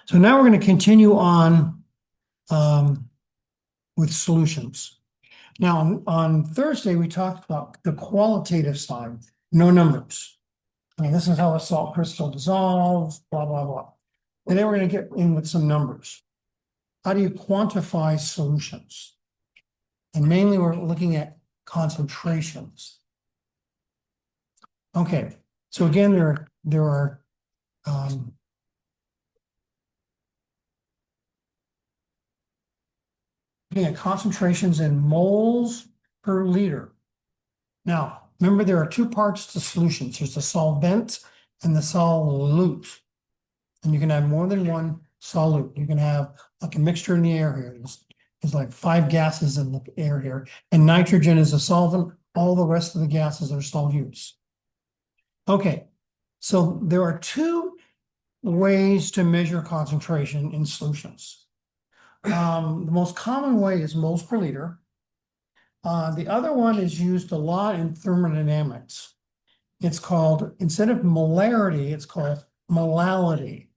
So now we're going to continue on with solutions. Now, on Thursday, we talked about the qualitative side, no numbers. I mean, this is how a salt crystal dissolves, blah, blah, blah. And then we're going to get in with some numbers. How do you quantify solutions? And mainly we're looking at concentrations. Okay, so again, there are looking at concentrations in moles per liter. Now, remember there are two parts to solutions. There's the solvent and the solute. And you can have more than one solute. You can have like a mixture in the air here. There's like 5 gases in the air here. And nitrogen is a solvent. All the rest of the gases are solutes. Okay, so there are two ways to measure concentration in solutions. The most common way is moles per liter. The other one is used a lot in thermodynamics. It's called, instead of molarity, it's called molality.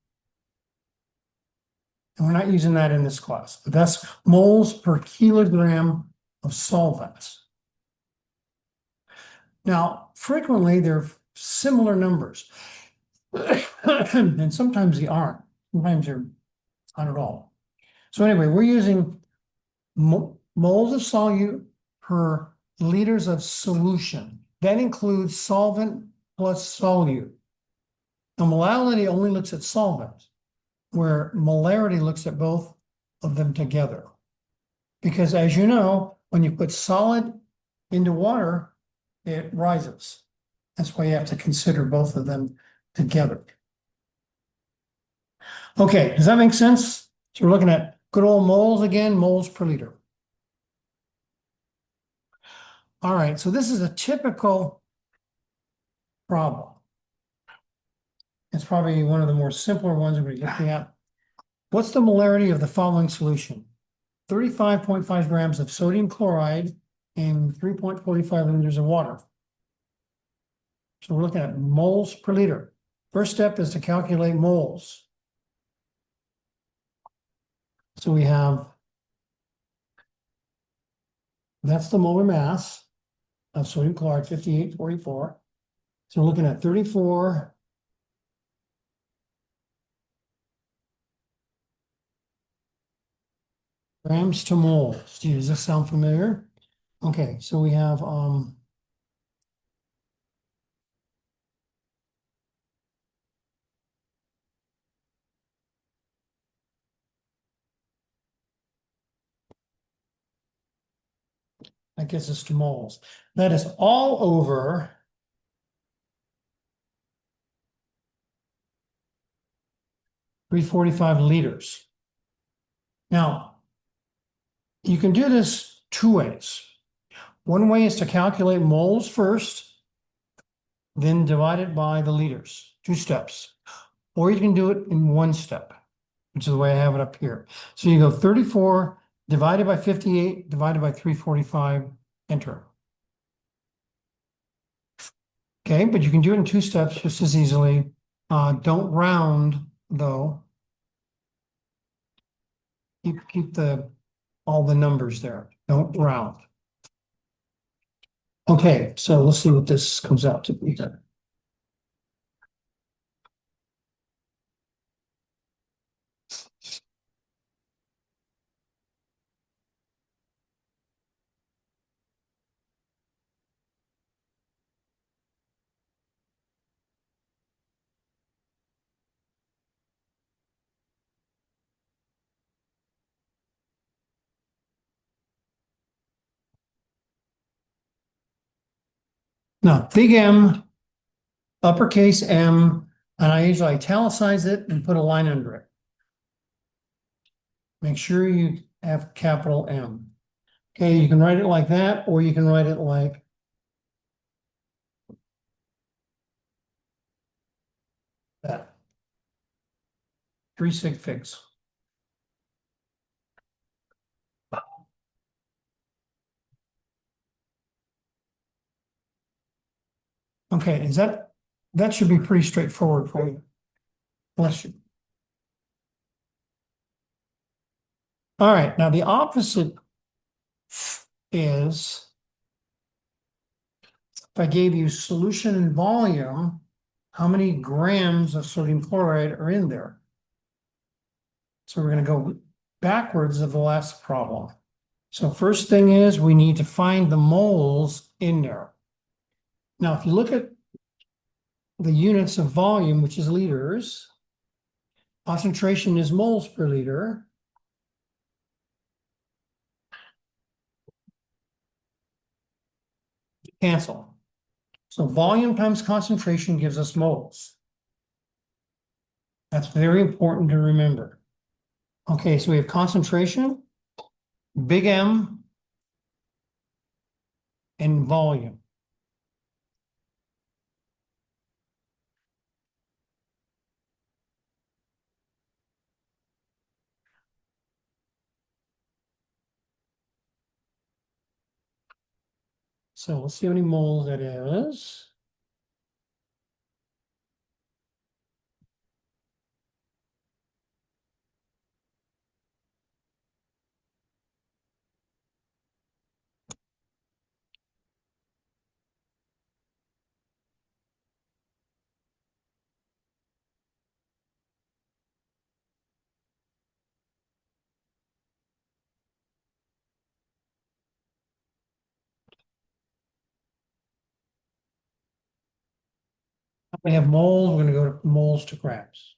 And we're not using that in this class, but that's moles per kilogram of solvents. Now, frequently they're similar numbers, and sometimes they aren't. Sometimes they're not at all. So anyway, we're using moles of solute per liters of solution. That includes solvent plus solute. Now, molality only looks at solvent, where molarity looks at both of them together. Because as you know, when you put solid into water, it rises. That's why you have to consider both of them together. Okay, does that make sense? So we're looking at good old moles again, moles per liter. All right, so this is a typical problem. It's probably one of the more simpler ones we're looking at. What's the molarity of the following solution? 35.5 grams of sodium chloride in 3.45 liters of water. So we're looking at moles per liter. First step is to calculate moles. So we have, that's the molar mass of sodium chloride, 5844. So we're looking at 34 grams to moles. Does this sound familiar? Okay, so we have that gets us to moles. That is all over 345 liters. Now, you can do this two ways. One way is to calculate moles first, then divide it by the liters, 2 steps. Or you can do it in 1 step, which is the way I have it up here. So you go 34 divided by 58 divided by 345, enter. Okay, but you can do it in 2 steps just as easily. Don't round though. Keep all the numbers there. Don't round. Okay, so let's see what this comes out to be here. Now, big M, uppercase M, and I usually italicize it and put a line under it. Make sure you have capital M. Okay, you can write it like that, or you can write it like that. 3 sig figs. Okay, that should be pretty straightforward for you. Bless you. All right, now the opposite is if I gave you solution and volume, how many grams of sodium chloride are in there? So we're going to go backwards of the last problem. So first thing is we need to find the moles in there. Now, if you look at the units of volume, which is liters, concentration is moles per liter. Cancel. So volume times concentration gives us moles. That's very important to remember. Okay, so we have concentration, big M, and volume. So let's see how many moles that is. We have moles, we're going to go to moles to grams.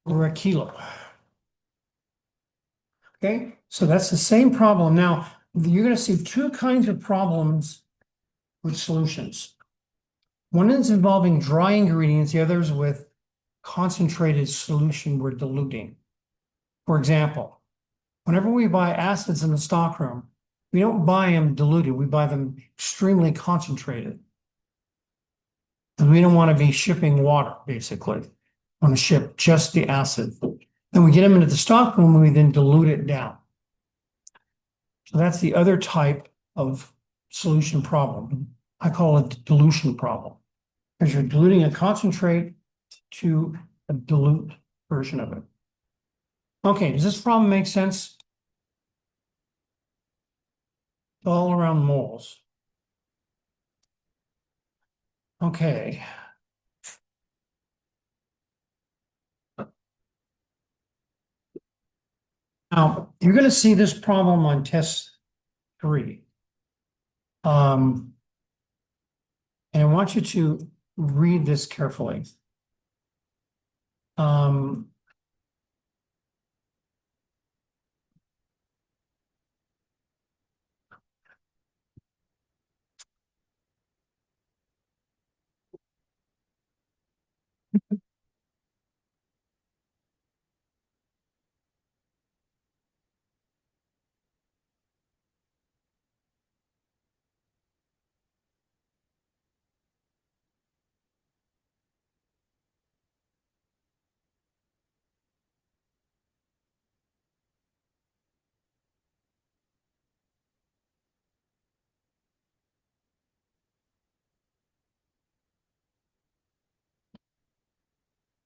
Over a kilo. Okay, so that's the same problem. Now, you're going to see two kinds of problems with solutions. One is involving dry ingredients, the other is with concentrated solution we're diluting. For example, whenever we buy acids in the stockroom, we don't buy them diluted, we buy them extremely concentrated. And we don't want to be shipping water, basically. We want to ship just the acid. Then we get them into the stockroom and we then dilute it down. So that's the other type of solution problem. I call it dilution problem, because you're diluting a concentrate to a dilute version of it. Okay, does this problem make sense? All around moles. Okay. Now, you're going to see this problem on test 3. And I want you to read this carefully. Um,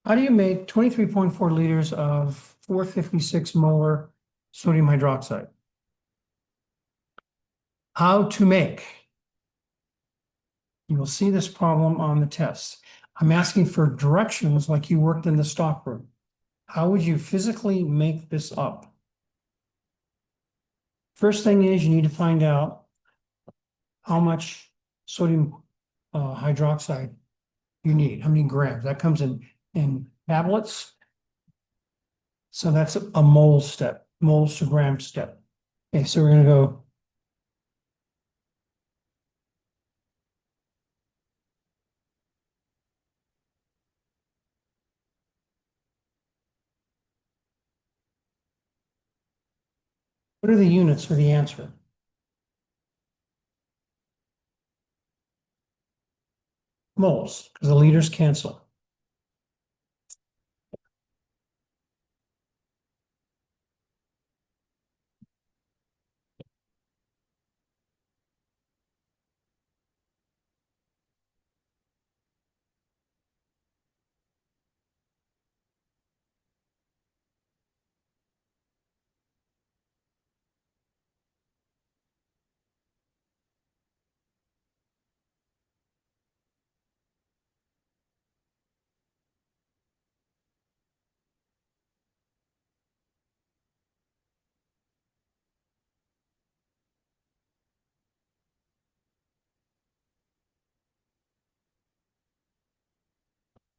how do you make 23.4 liters of 456 molar sodium hydroxide? How to make? You will see this problem on the test. I'm asking for directions like you worked in the stockroom. How would you physically make this up? First thing is you need to find out how much sodium hydroxide you need, how many grams. That comes in tablets. So that's a mole step, moles to gram step. Okay, so we're gonna go. What are the units for the answer? Moles, because the liters cancel.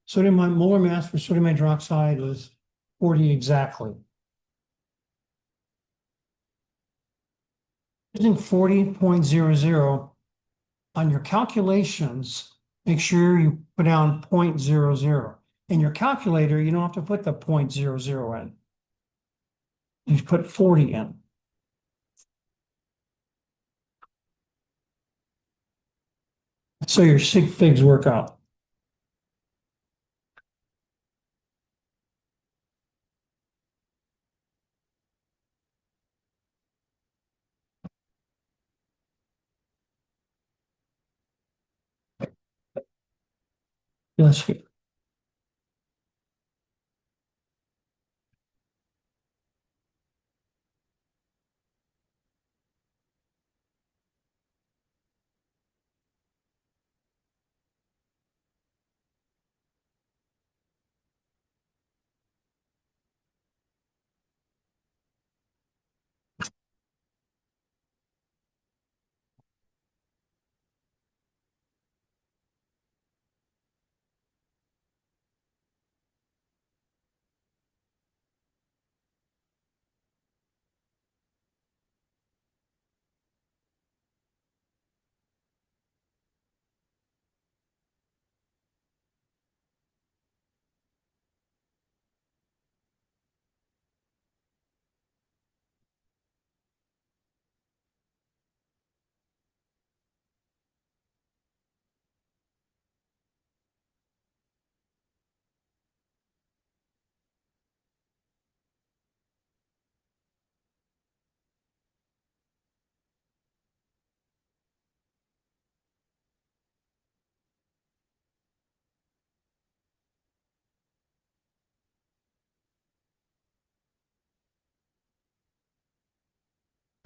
Sodium molar mass for sodium hydroxide was 40 exactly. Using 40.00 on your calculations, make sure you put down 0.00. In your calculator, you don't have to put the 0.00 in. You put 40 in. So your sig figs work out. Let's see.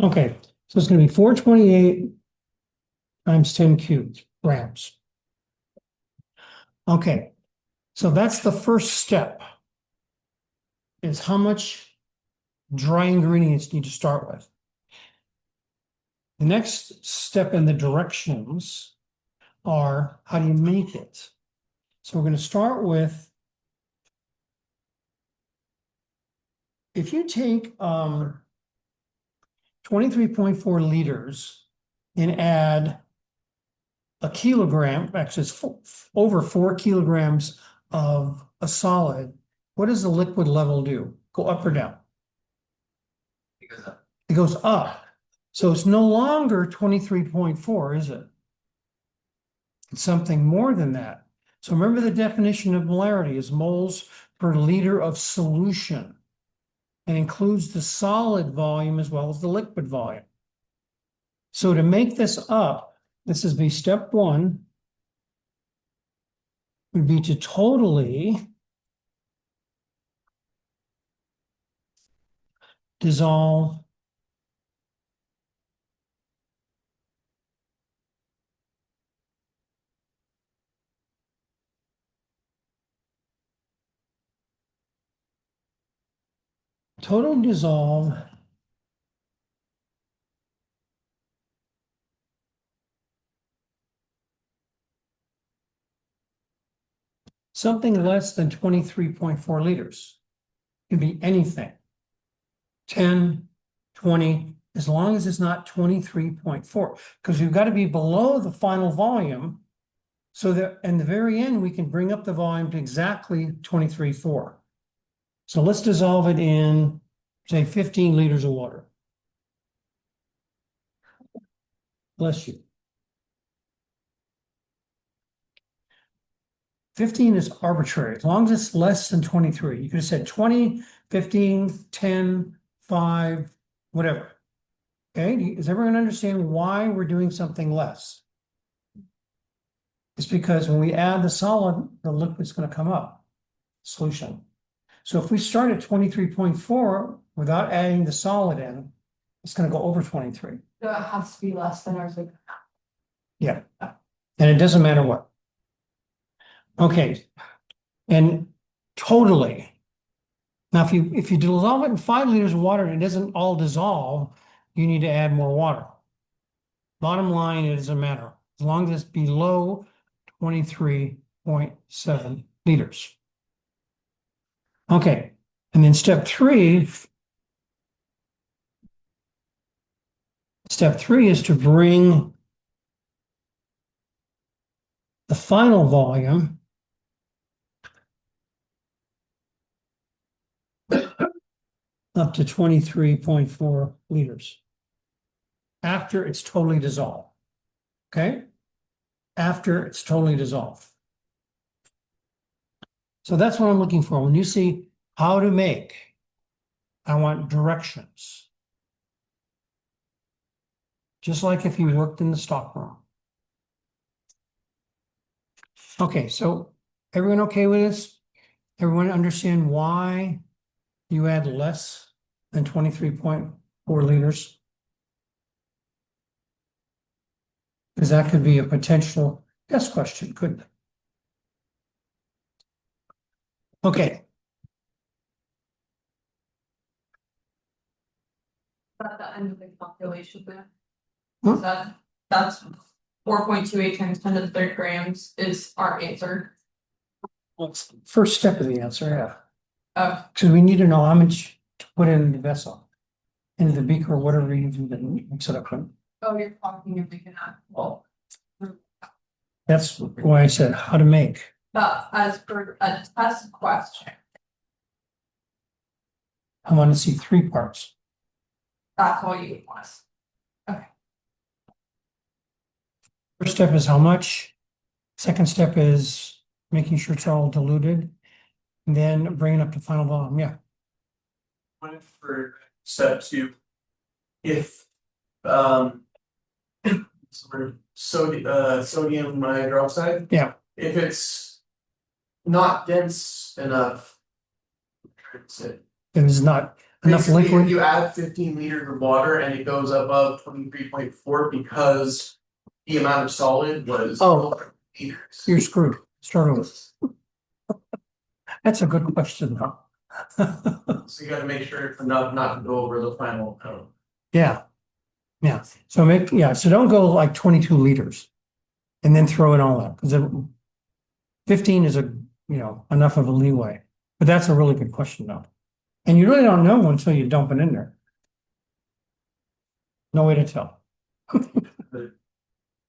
Okay, so it's going to be 428 times 10 cubed grams. Okay, so that's the first step, is how much dry ingredients you need to start with. The next step in the directions are how do you make it? So we're going to start with, if you take 23.4 liters and add a kilogram, actually it's over 4 kilograms of a solid, what does the liquid level do? Go up or down? It goes up. So it's no longer 23.4, is it? It's something more than that. So remember the definition of molarity is moles per liter of solution and includes the solid volume as well as the liquid volume. So to make this up, this is be step one, would be to totally dissolve total dissolve something less than 23.4 liters. It can be anything. 10, 20, as long as it's not 23.4, because you've got to be below the final volume. So that in the very end, we can bring up the volume to exactly 23.4. So let's dissolve it in, say, 15 liters of water. Bless you. 15 is arbitrary, as long as it's less than 23. You could have said 20, 15, 10, 5, whatever. Okay, does everyone understand why we're doing something less? It's because when we add the solid, the liquid's going to come up, solution. So if we start at 23.4 without adding the solid in, it's going to go over 23. So it has to be less than ours. Yeah, and it doesn't matter what. Okay, and totally. Now, if you dissolve it in 5 liters of water and it doesn't all dissolve, you need to add more water. Bottom line, it doesn't matter as long as it's below 23.7 liters. Okay, and then step three is to bring the final volume up to 23.4 liters after it's totally dissolved. Okay? After it's totally dissolved. So that's what I'm looking for. When you see how to make, I want directions. Just like if you worked in the stockroom. Okay, so everyone okay with this? Everyone understand why you add less than 23.4 liters? Because that could be a potential test question, couldn't it? Okay. At the end of the calculation there. Hmm? That's 4.28 times 10 to the third grams is our answer. Well, it's the first step of the answer, yeah. Oh, Because we need to know how much to put in the vessel, in the beaker, or whatever you do to mix it up. you're talking and making that. Well, That's why I said how to make. but as per a test question, I want to see 3 parts. that's all you want us. First step is how much. Second step is making sure it's all diluted. And then bringing up the final volume. Yeah. One for step 2, if sodium hydroxide. Yeah. If it's not dense enough. It is not enough Basically, if liquid. you add 15 liters of water and it goes above 23.4 because the amount of solid was liters. You're screwed. Start over. That's a good question, though. So you gotta make sure it's enough not to go over the final count. Yeah. Yeah. So so don't go like 22 liters and then throw it all out because 15 is enough of a leeway. But that's a really good question, though. And you really don't know until you dump it in there. No way to tell.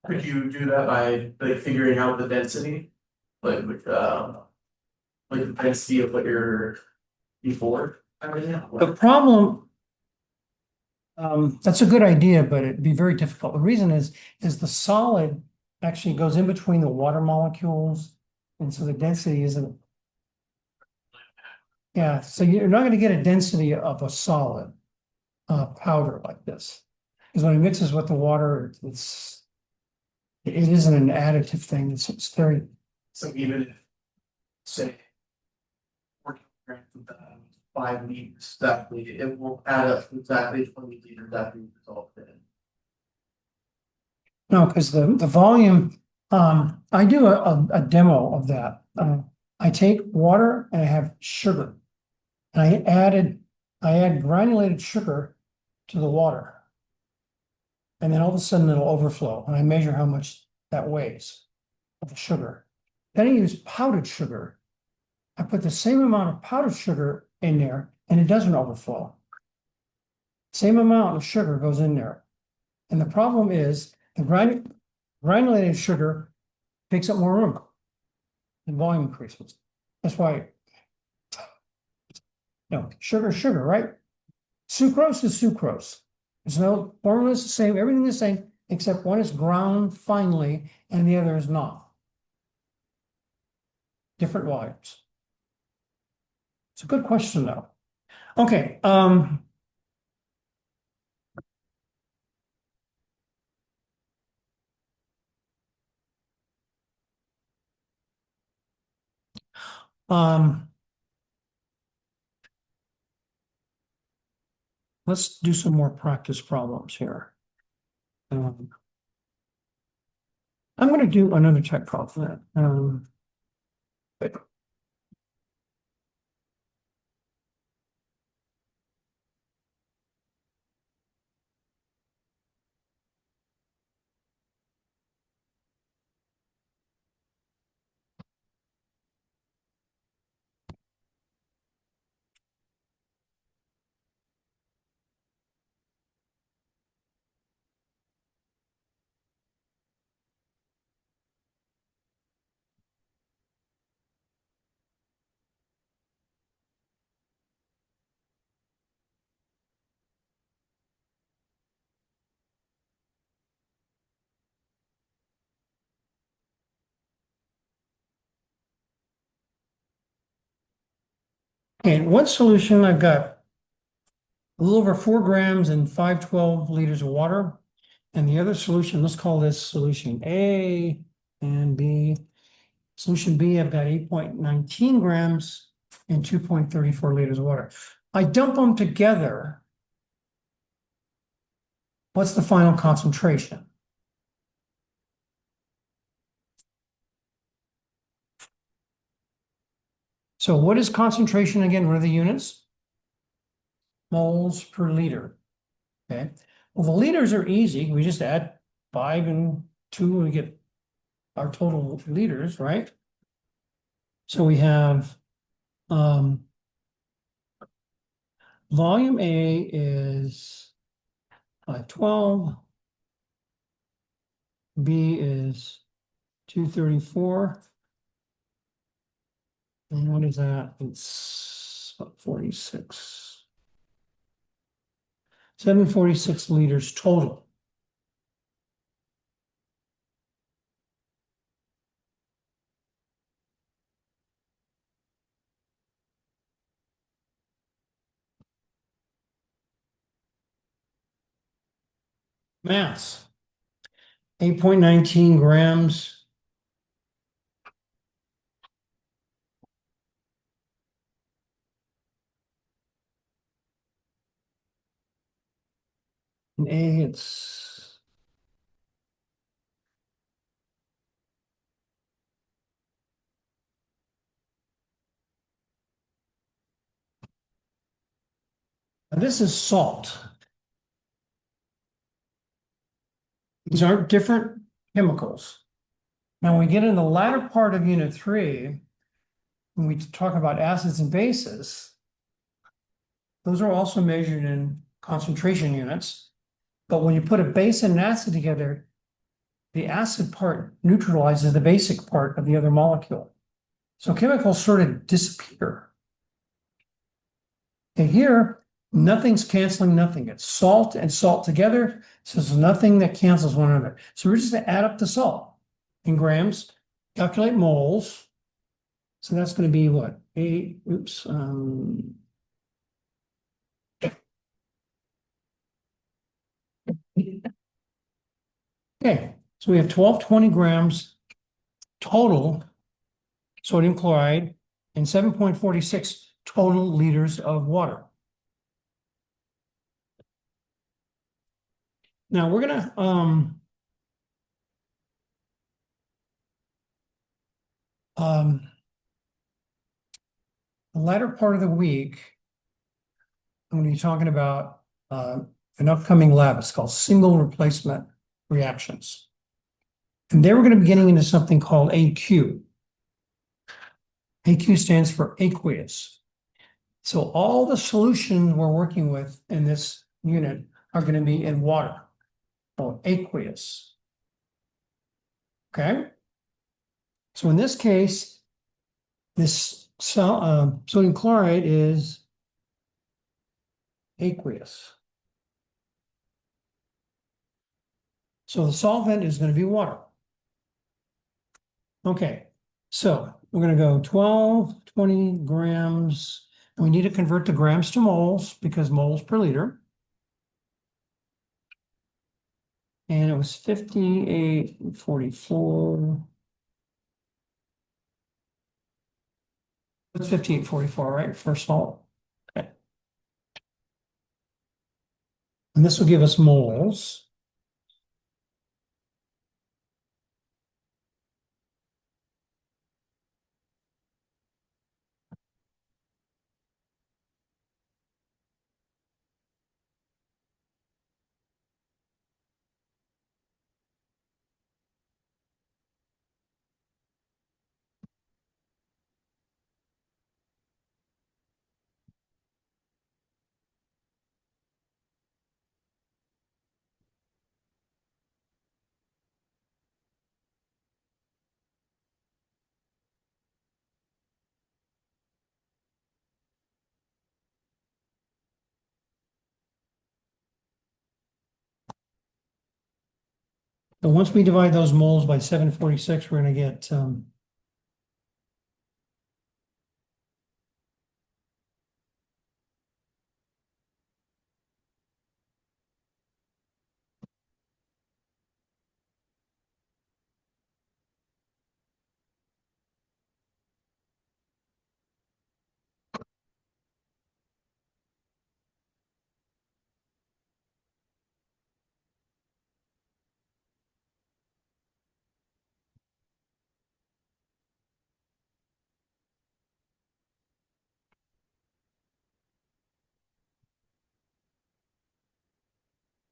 Could you do that by like figuring out the density? Like with the density of what you're before? The problem, that's a good idea, but it'd be very difficult. The reason is the solid actually goes in between the water molecules. And so the density isn't. Yeah, so you're not going to get a density of a solid powder like this. Because when it mixes with the water, it isn't an additive thing. It's very. So even if, say, 40 grams of 5 liters, exactly, it won't add up to exactly 20 liters that we dissolved in. No, because the volume, I do a demo of that. I take water and I have sugar. And I add granulated sugar to the water. And then all of a sudden it'll overflow and I measure how much that weighs of the sugar. Then I use powdered sugar I put the same amount of powdered sugar in there and it doesn't overflow. Same amount of sugar goes in there. And the problem is the granulated sugar takes up more room. And volume increases. That's why. No, sugar, sugar, right? Sucrose is sucrose. There's no formula is the same, everything the same, except one is ground finely and the other is not. Different volumes. It's a good question though. Okay, um, let's do some more practice problems here. I'm going to do another type problem. Okay, in one solution, I've got a little over 4 grams and 512 liters of water. And the other solution, let's call this solution A and B. Solution B, I've got 8.19 grams and 2.34 liters of water. I dump them together. What's the final concentration? So what is concentration again? What are the units? Moles per liter. Okay. Well, the liters are easy. We just add 5 and 2 and we get our total liters, right? So we have volume A is 512. B is 234. And what is that? It's 46. 746 liters total. Mass. 8.19 grams. And A, it's this is salt. These aren't different chemicals. Now, when we get in the latter part of Unit 3, when we talk about acids and bases, those are also measured in concentration units. But when you put a base and an acid together, the acid part neutralizes the basic part of the other molecule. So chemicals sort of disappear. And here, nothing's canceling nothing. It's salt and salt together, so there's nothing that cancels one another. So we're just going to add up the salt in grams, calculate moles. So that's going to be what? Okay, so we have 1220 grams total sodium chloride and 7.46 total liters of water. Now we're gonna the latter part of the week, I'm going to be talking about an upcoming lab. It's called single replacement reactions. And there we're going to be getting into something called AQ. AQ stands for aqueous. So all the solutions we're working with in this unit are going to be in water, or aqueous. Okay? So in this case, this sodium chloride is aqueous. So the solvent is going to be water. Okay, so we're going to go 12, 20 grams. We need to convert the grams to moles because moles per liter. And it was 58.44. It's 58.44, right, for salt. Okay. And this will give us moles. So once we divide those moles by 746, we're going to get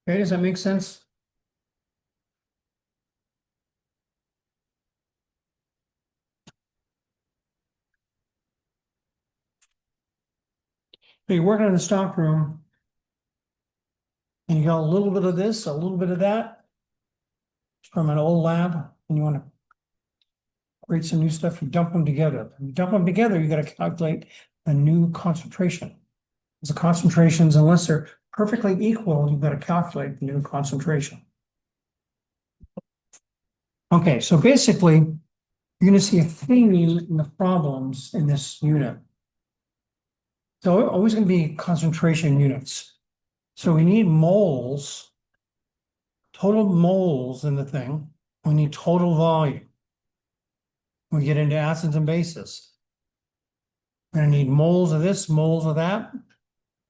okay, does that make sense? So you're working in the stock room and you got a little bit of this, a little bit of that from an old lab, and you want to create some new stuff, you dump them together. When you dump them together, you got to calculate a new concentration. The concentrations, unless they're perfectly equal, you've got to calculate the new concentration. Okay, so basically, you're going to see a theme in the problems in this unit. So always going to be concentration units. So we need moles, total moles in the thing. We need total volume. We get into acids and bases. We're going to need moles of this, moles of that,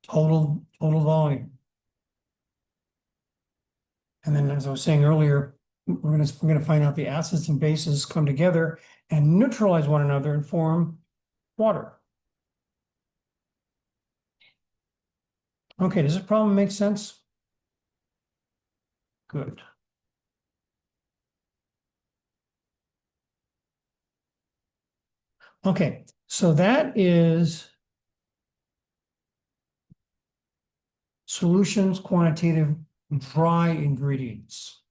total volume. And then, as I was saying earlier, we're going to find out the acids and bases come together and neutralize one another and form water. Okay, does this problem make sense? Good. Okay, so that is solutions, quantitative, dry ingredients.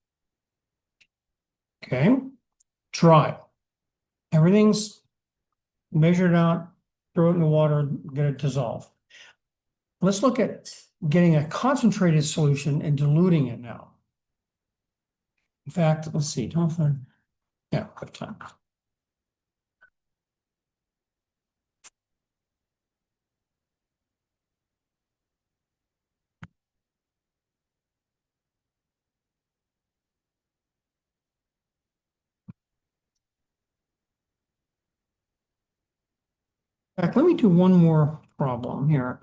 Okay, dry. Everything's measured out, throw it in the water, get it dissolved. Let's look at getting a concentrated solution and diluting it now. In fact, let's see, yeah, quick time. In fact, let me do one more problem here.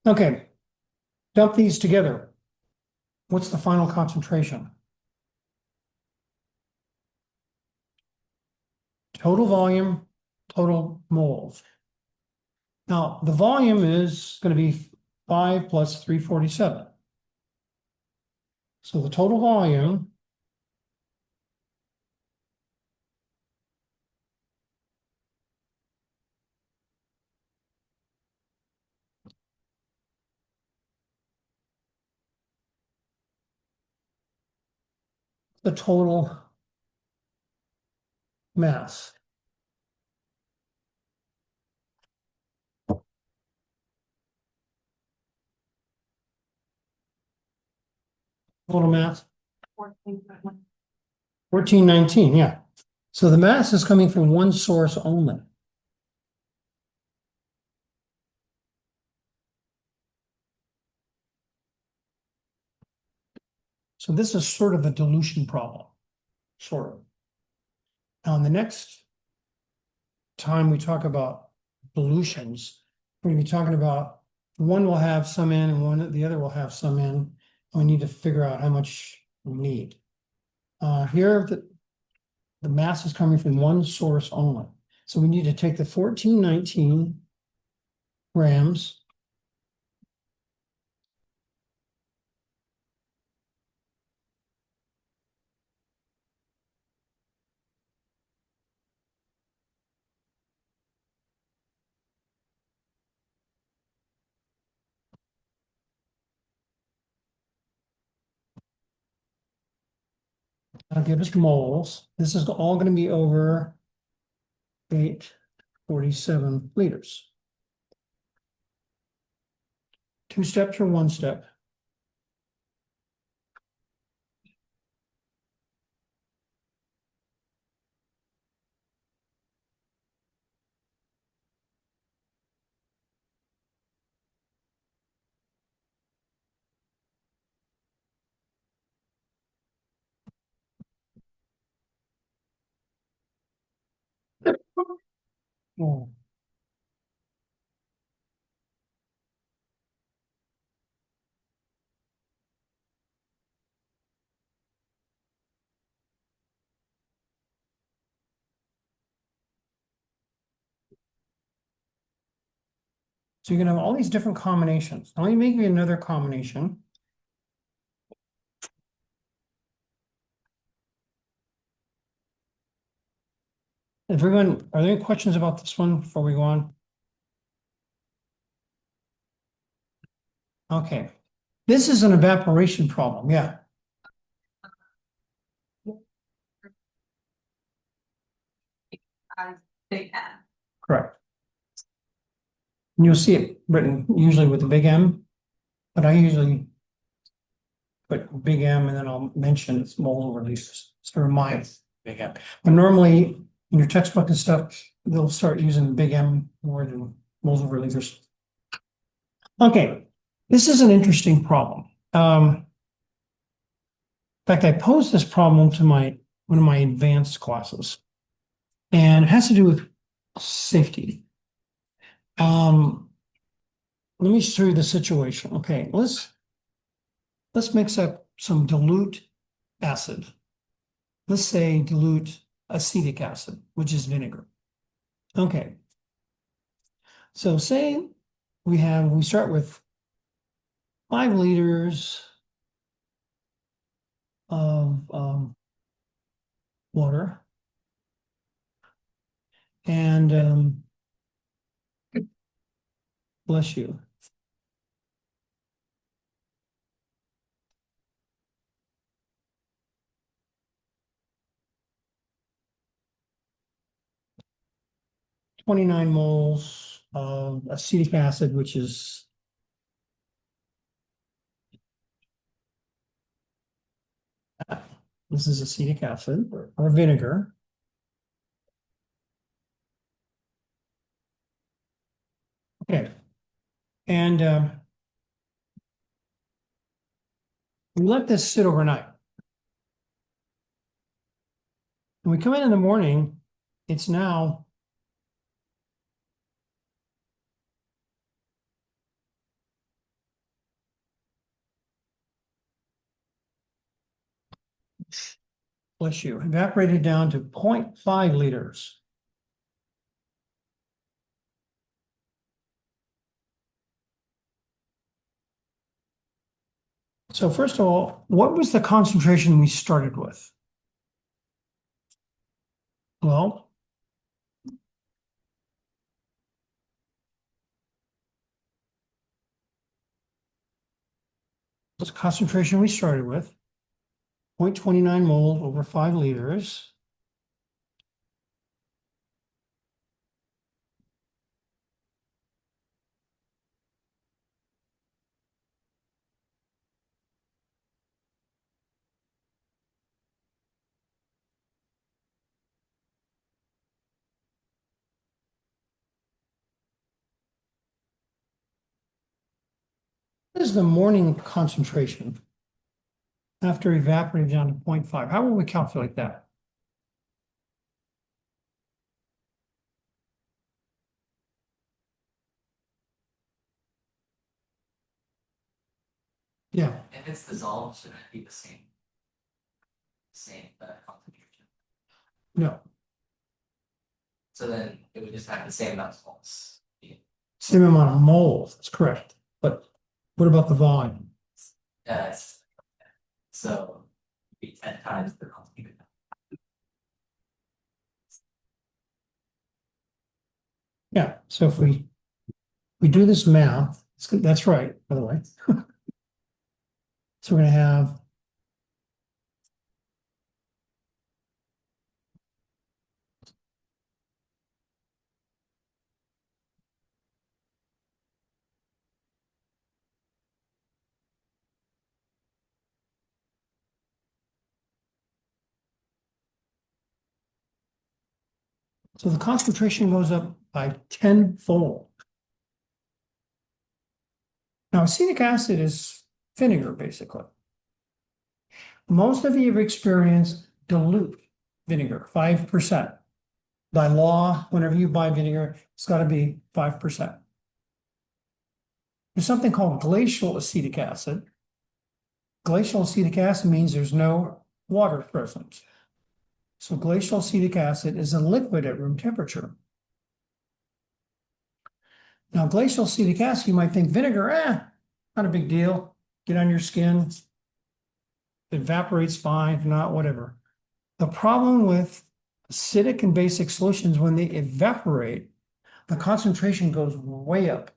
Okay, dump these together. What's the final concentration? Total volume, total moles. Now, the volume is going to be 5 plus 347. So the total volume the total mass. Total mass, 1419, yeah. So the mass is coming from one source only. So this is sort of a dilution problem, sort of. Now, in the next time we talk about dilutions, we're going to be talking about one will have some in and the other will have some in. And we need to figure out how much we need. Here, the mass is coming from one source only. So we need to take the 1419 grams that'll give us moles. This is all going to be over 847 liters. 2 steps or 1 step? Oh. So you're gonna have all these different combinations. Now let me make you another combination. Everyone, are there any questions about this one before we go on? Okay, this is an evaporation problem, yeah, Big N. correct. And you'll see it written usually with a big M, but I usually put big M and then I'll mention it's mole releases to remind big M. But normally in your textbook and stuff, they'll start using big M more than moles over liters. Okay, this is an interesting problem. In fact, I posed this problem to one of my advanced classes, and it has to do with safety. Let me show you the situation. Okay, let's mix up some dilute acid. Let's say dilute acetic acid, which is vinegar. Okay. So say we start with 5 liters of water. And bless you. .29 moles of acetic acid, which is this is acetic acid or vinegar. Okay. And we let this sit overnight. When we come in the morning, it's now bless you, evaporated down to 0.5 liters. So first of all, what was the concentration we started with? Well, what's the concentration we started with? 0.29 moles over 5 liters. What is the morning concentration after evaporating down to 0.5? How will we calculate that? Yeah, If it's dissolved, shouldn't it be the same? Same concentration. no, So then it would just have the same amount of moles. same amount of moles, that's correct. But what about the volume? Yes. So it'd be 10 times the concentration. Yeah, so if we do this math, that's right, by the way. So we're gonna have so the concentration goes up by 10-fold. Now, acetic acid is vinegar, basically. Most of you have experienced dilute vinegar, 5%. By law, whenever you buy vinegar, it's got to be 5%. There's something called glacial acetic acid. Glacial acetic acid means there's no water present. So glacial acetic acid is a liquid at room temperature. Now, glacial acetic acid, you might think vinegar, not a big deal. Get on your skin, it evaporates fine, if not, whatever. The problem with acidic and basic solutions, when they evaporate, the concentration goes way up.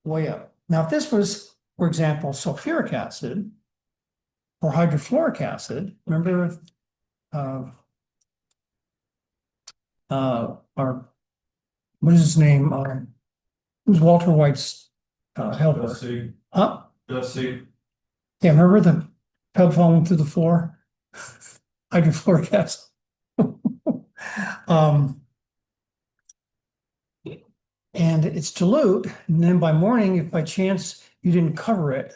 Way up. Now, if this was, for example, sulfuric acid or hydrofluoric acid, remember our, what is his name? Who's Walter White's helper? Jesse, Huh? Jesse, Yeah, remember the peb falling through the floor? Hydrofluoric acid. And it's dilute, and then by morning, if by chance you didn't cover it,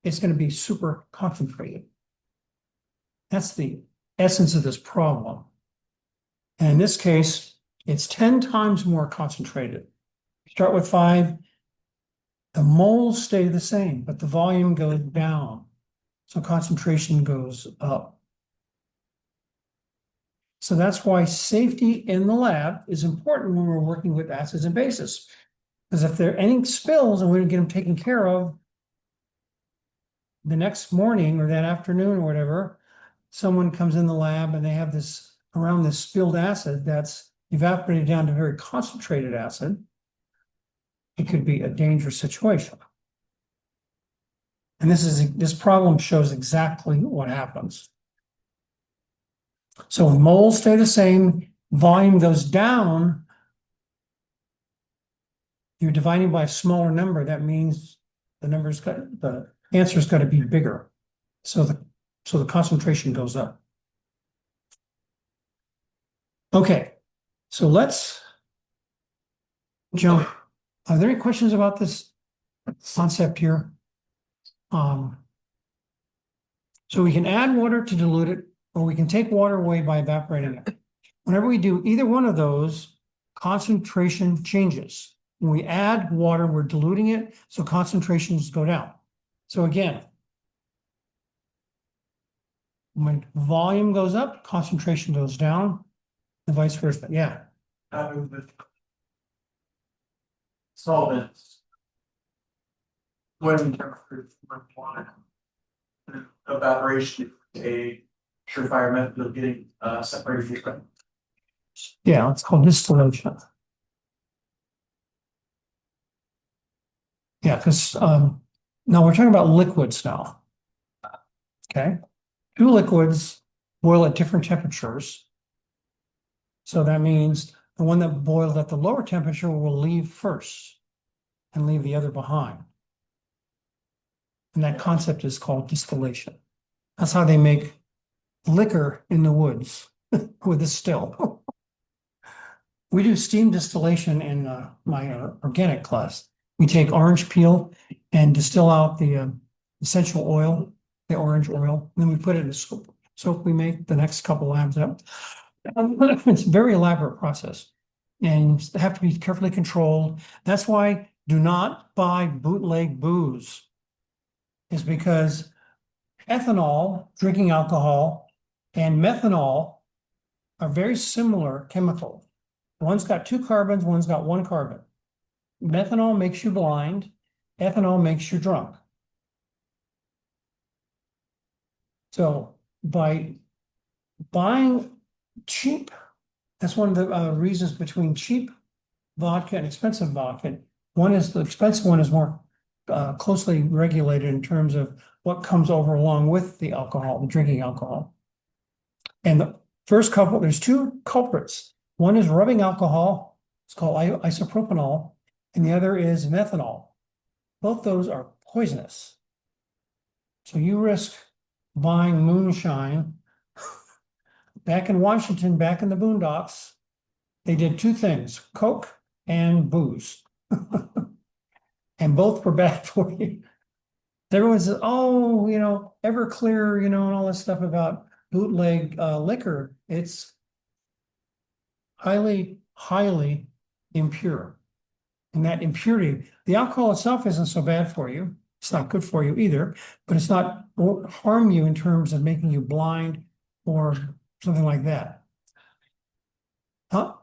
it's going to be super concentrated. That's the essence of this problem. And in this case, it's 10 times more concentrated. Start with 5, the moles stay the same, but the volume goes down. So concentration goes up. So that's why safety in the lab is important when we're working with acids and bases. Because if there are any spills and we don't get them taken care of, the next morning or that afternoon or whatever, someone comes in the lab and they have this around this spilled acid that's evaporated down to very concentrated acid. It could be a dangerous situation. And this problem shows exactly what happens. So when moles stay the same, volume goes down. You're dividing by a smaller number. That means the answer's got to be bigger. So the concentration goes up. Okay, so let's jump. Are there any questions about this concept here? So we can add water to dilute it, or we can take water away by evaporating it. Whenever we do either one of those, concentration changes. When we add water, we're diluting it, so concentrations go down. So again, When volume goes up, concentration goes down, and vice versa. Yeah, With solvents. When temperatures are wanted. Evaporation, a surefire method of getting separated from. yeah, it's called distillation. Yeah, because now we're talking about liquids now. Okay, two liquids boil at different temperatures. So that means the one that boiled at the lower temperature will leave first and leave the other behind. And that concept is called distillation. That's how they make liquor in the woods with a still. We do steam distillation in my organic class. We take orange peel and distill out the essential oil, the orange oil, and then we put it in a soap we make the next couple labs up. It's a very elaborate process and they have to be carefully controlled. That's why do not buy bootleg booze, is because ethanol, drinking alcohol, and methanol are very similar chemical. One's got two carbons, one's got one carbon. Methanol makes you blind, ethanol makes you drunk. So by buying cheap, that's one of the reasons between cheap vodka and expensive vodka. One is the expensive one is more closely regulated in terms of what comes over along with the alcohol, the drinking alcohol. And the first couple, there's two culprits. One is rubbing alcohol, it's called isopropanol, and the other is methanol. Both those are poisonous. So you risk buying moonshine. Back in Washington, back in the boondocks, they did two things, Coke and booze. And both were bad for you. Everyone says, oh, Everclear, and all this stuff about bootleg liquor. It's highly, highly impure. And that impurity, the alcohol itself isn't so bad for you. It's not good for you either, but won't harm you in terms of making you blind or something like that. Huh?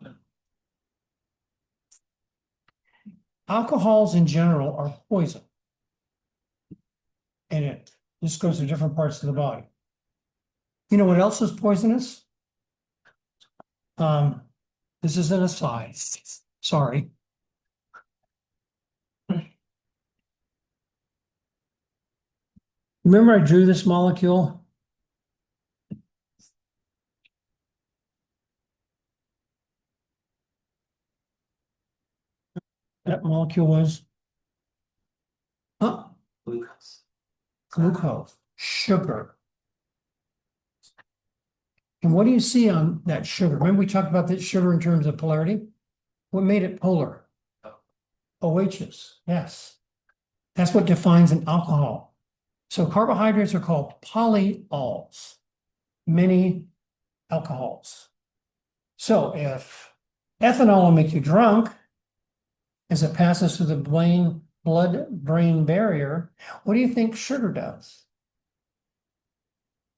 Alcohols in general are poison. And it just goes to different parts of the body. You know what else is poisonous? This is an aside. Sorry. Remember I drew this molecule? That molecule was Glucose. glucose, sugar. And what do you see on that sugar? Remember we talked about that sugar in terms of polarity? What made it polar? OHs, yes. That's what defines an alcohol. So carbohydrates are called polyols, many alcohols. So if ethanol will make you drunk as it passes through the blood-brain barrier, what do you think sugar does?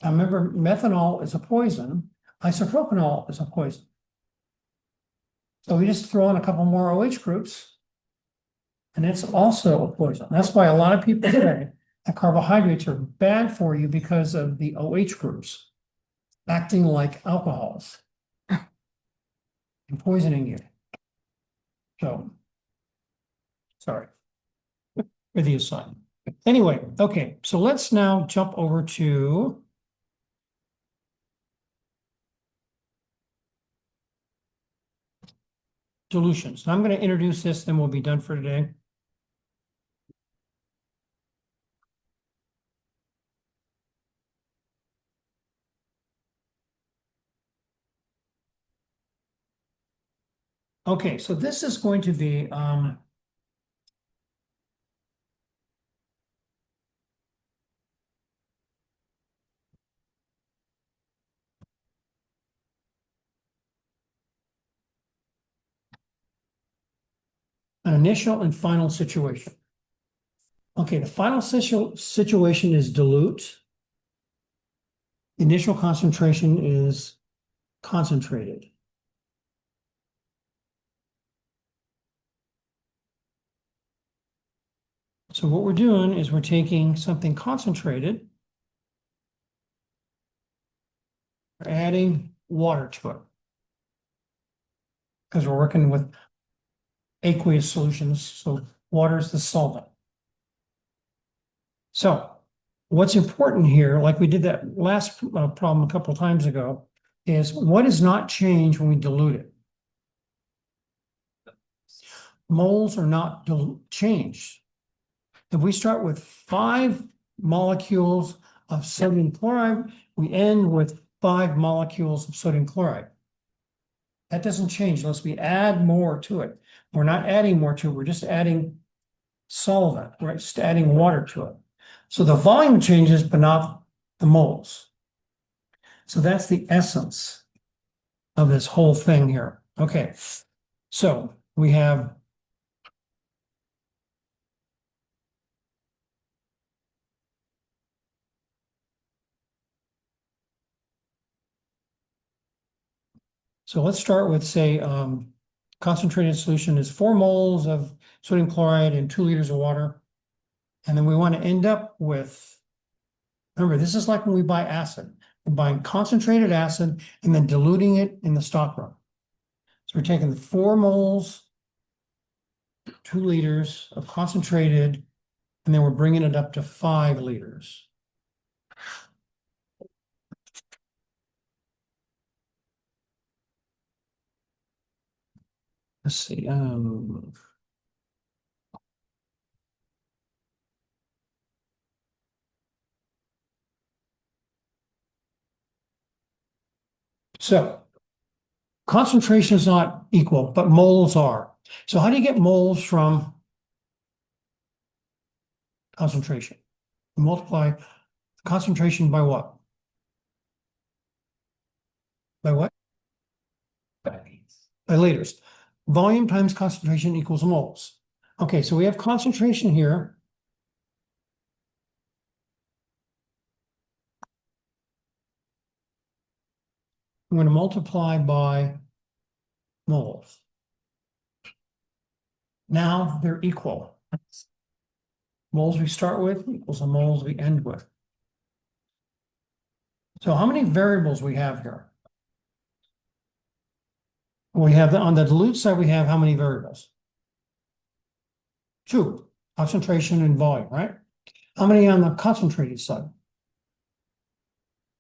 Now remember, methanol is a poison, isopropanol is a poison. So we just throw in a couple more OH groups, and it's also a poison. That's why a lot of people say that carbohydrates are bad for you because of the OH groups acting like alcohols and poisoning you. So, sorry for the aside. Anyway, okay, so let's now jump over to solutions. I'm going to introduce this, then we'll be done for today. Okay, so this is going to be an initial and final situation. Okay, the final situation is dilute. initial concentration is concentrated. So what we're doing is we're taking something concentrated, we're adding water to it. Because we're working with aqueous solutions, so water is the solvent. So what's important here, like we did that last problem a couple of times ago, is what does not change when we dilute it? Moles are not changed. If we start with 5 molecules of sodium chloride, we end with 5 molecules of sodium chloride. That doesn't change unless we add more to it. We're not adding more to it, we're just adding solvent, we're just adding water to it. So the volume changes, but not the moles. So that's the essence of this whole thing here. Okay, so we have so let's start with, say, concentrated solution is 4 moles of sodium chloride and 2 liters of water. And then we want to end up with, remember, this is like when we buy acid. We're buying concentrated acid and then diluting it in the stockroom. So we're taking the 4 moles, 2 liters of concentrated, and then we're bringing it up to 5 liters. Let's see. So concentration is not equal, but moles are. So how do you get moles from concentration? You multiply concentration by what? By what? By liters. Volume times concentration equals moles. Okay, so we have concentration here. I'm going to multiply by moles. Now they're equal. Moles we start with equals the moles we end with. So how many variables we have here? We have on the dilute side, we have how many variables? 2, concentration and volume, right? How many on the concentrated side?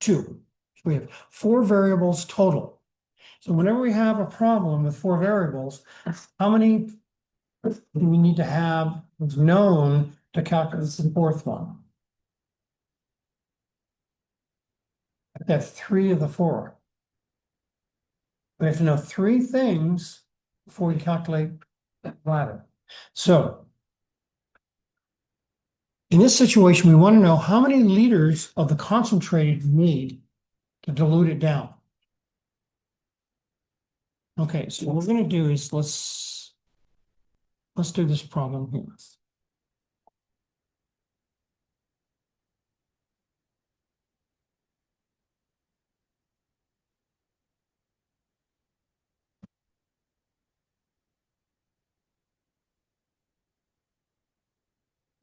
2. So we have 4 variables total. So whenever we have a problem with 4 variables, how many do we need to have known to calculate the 4th one? That's 3 of the 4. We have to know 3 things before we calculate that ladder. So in this situation, we want to know how many liters of the concentrated we need to dilute it down. Okay, so what we're going to do is let's do this problem here.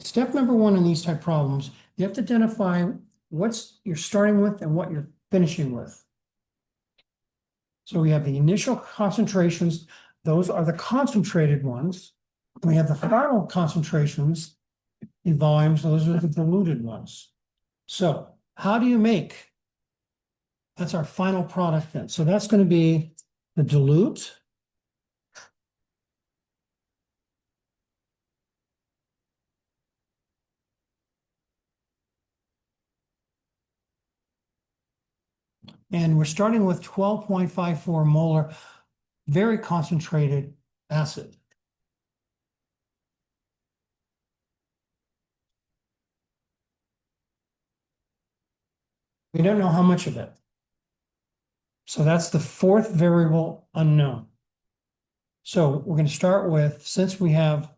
Step number 1 in these type problems, you have to identify what's you're starting with and what you're finishing with. So we have the initial concentrations, those are the concentrated ones. We have the final concentrations in volumes, those are the diluted ones. So how do you make? That's our final product then. So that's going to be the dilute. And we're starting with 12.54 molar, very concentrated acid. We don't know how much of it. So that's the 4th variable unknown. So we're going to start with, since we have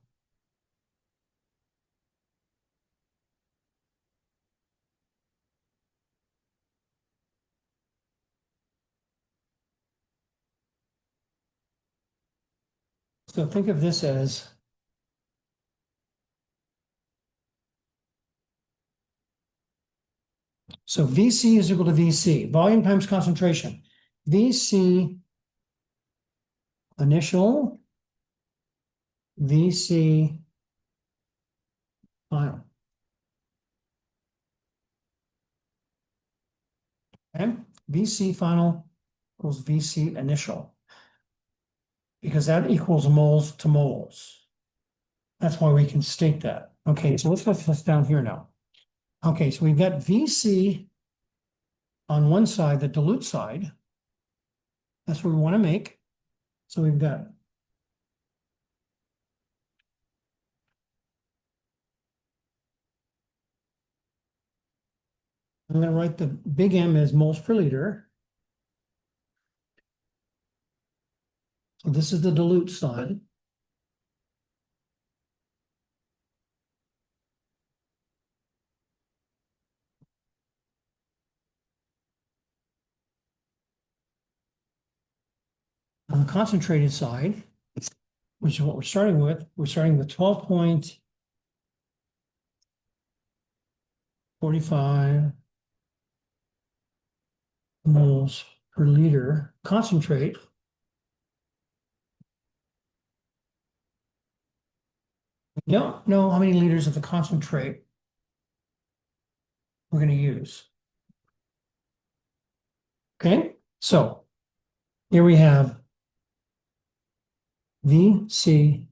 So think of this as so VC is equal to VC, volume times concentration. VC initial, VC final. Okay, VC final equals VC initial. Because that equals moles to moles. That's why we can state that. Okay, so let's put this down here now. Okay, so we've got VC on one side, the dilute side. That's what we want to make. So we've got I'm going to write the big M as moles per liter. So this is the dilute side. On the concentrated side, which is what we're starting with 12.45 moles per liter concentrate. We don't know how many liters of the concentrate we're going to use. Okay, so here we have VC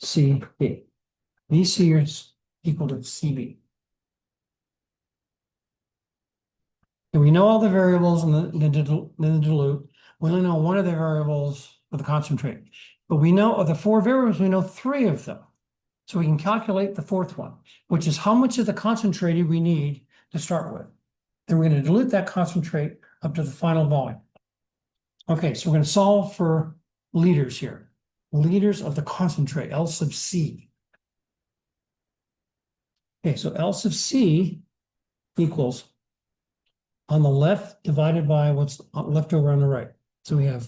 CB. VC is equal to CB. And we know all the variables in the dilute. We only know one of the variables for the concentrate. But we know of the four variables, we know three of them. So we can calculate the fourth one, which is how much of the concentrated we need to start with. Then we're going to dilute that concentrate up to the final volume. Okay, so we're going to solve for liters here. Liters of the concentrate, L sub C. Okay, so L sub C equals on the left divided by what's left over on the right. So we have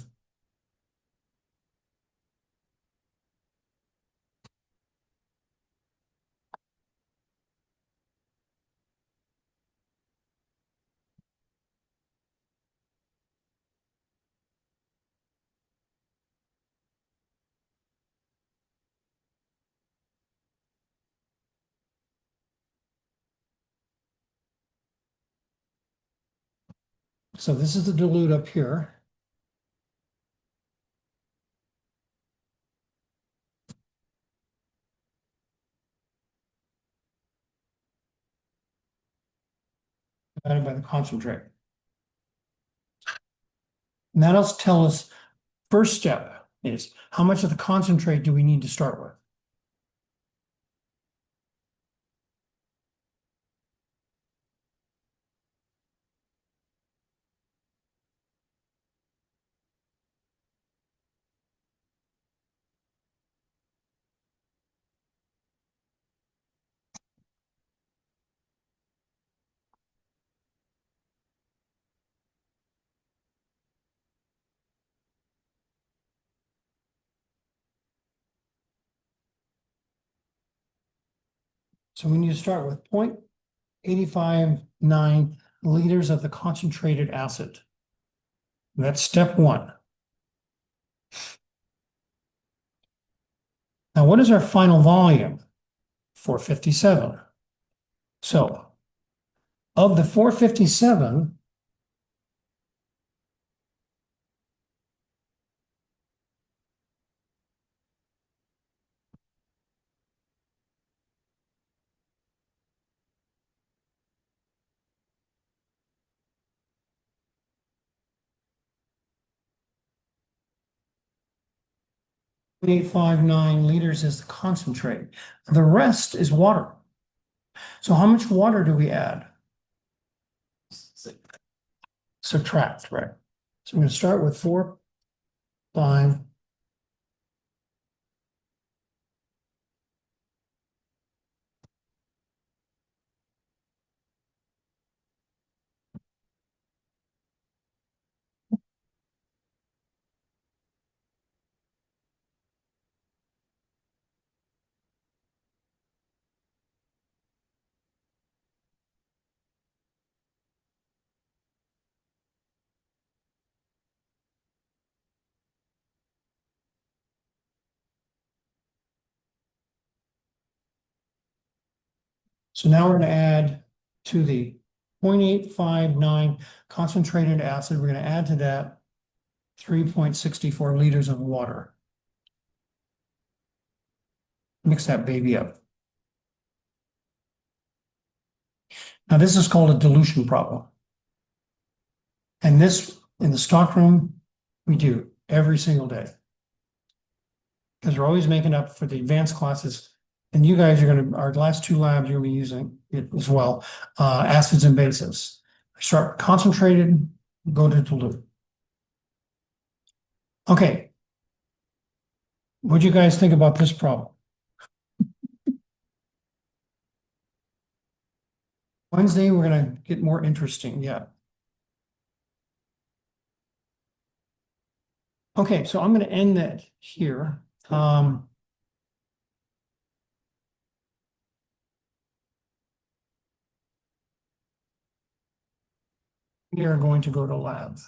so this is the dilute up here. Divided by the concentrate. And that'll tell us first step is how much of the concentrate do we need to start with? So we need to start with 0.859 liters of the concentrated acid. That's step one. Now, what is our final volume? 457. So, of the 457, .859 liters is the concentrate. The rest is water. So how much water do we add? Subtract, right? So I'm going to start with 4, 5, So now we're gonna add to the 0.859 concentrated acid, we're gonna add to that 3.64 liters of water. Mix that baby up. Now this is called a dilution problem. And this, in the stockroom, we do every single day. Because we're always making up for the advanced classes. And you guys are gonna, our last two labs, you're gonna be using it as well, acids and bases. Start concentrated, go to dilute. Okay. What do you guys think about this problem? Wednesday, we're gonna get more interesting, yeah. Okay, so I'm gonna end that here. We are going to go to lab.